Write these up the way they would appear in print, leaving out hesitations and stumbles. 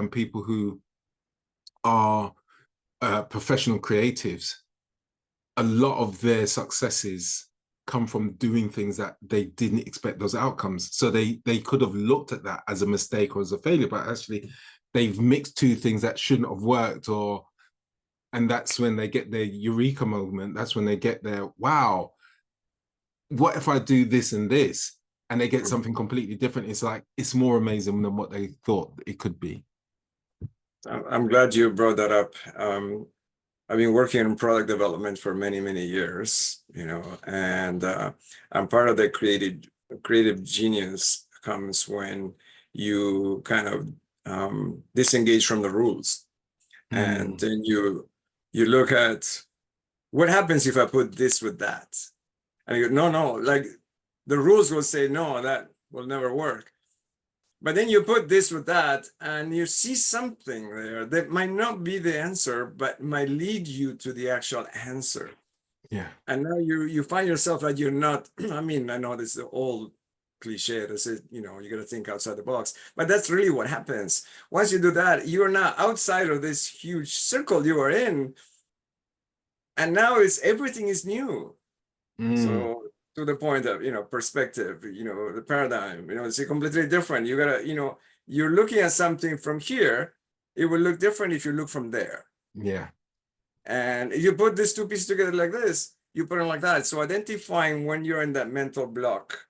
and people who are professional creatives, a lot of their successes come from doing things that they didn't expect those outcomes. So they could have looked at that as a mistake or as a failure, but actually they've mixed two things that shouldn't have worked, and that's when they get their eureka moment. That's when they get their, wow, what if I do this and this? And they get something completely different. It's like, it's more amazing than what they thought it could be. I'm glad you brought that up. I've been working in product development for many, many years, and I'm part of the creative genius comes when you kind of disengage from the rules. And then you look at what happens if I put this with that. And you go, no, like the rules will say, no, that will never work. But then you put this with that and you see something there that might not be the answer, but might lead you to the actual answer. Yeah. And now you find yourself that you're not, I mean, I know this is the old cliche that says, you got to think outside the box, but that's really what happens. Once you do that, you're now outside of this huge circle you are in. And now everything is new. So to the point of, perspective, the paradigm, it's completely different. You gotta, you're looking at something from here, it will look different if you look from there. Yeah. And if you put these two pieces together like this, you put them like that. So identifying when you're in that mental block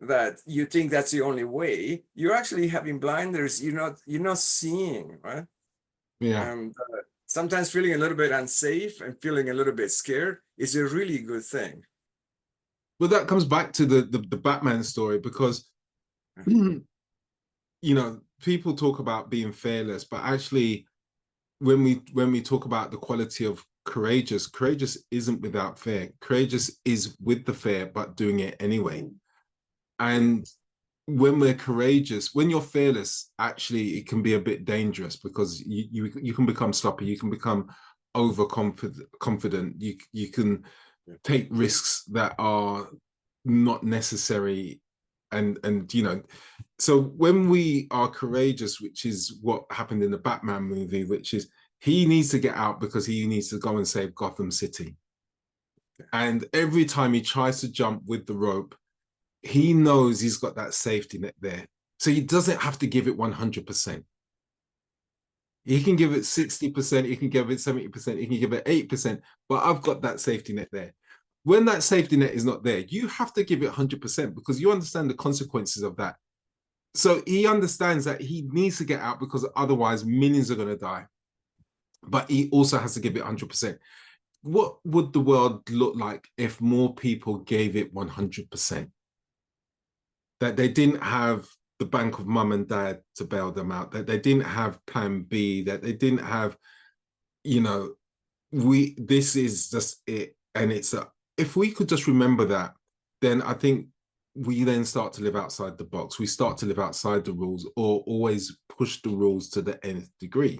that you think that's the only way, you're actually having blinders. You're not seeing, right? Yeah. And sometimes feeling a little bit unsafe and feeling a little bit scared is a really good thing. Well, that comes back to the Batman story, because people talk about being fearless, but actually when we talk about the quality of courageous isn't without fear. Courageous is with the fear, but doing it anyway. And when we're courageous, when you're fearless, actually it can be a bit dangerous, because you can become sloppy, you can become overconfident, you can take risks that are not necessary, and so when we are courageous, which is what happened in the Batman movie, which is he needs to get out because he needs to go and save Gotham City, and every time he tries to jump with the rope, he knows he's got that safety net there, so he doesn't have to give it 100%. He can give it 60%, he can give it 70%, he can give it 8%, but I've got that safety net there. When that safety net is not there, you have to give it 100%, because you understand the consequences of that. So he understands that he needs to get out, because otherwise millions are going to die. But he also has to give it 100%. What would the world look like if more people gave it 100%? That they didn't have the bank of mum and dad to bail them out, that they didn't have plan B, that they didn't have, this is just it. And if we could just remember that, then I think we then start to live outside the box. We start to live outside the rules, or always push the rules to the nth degree.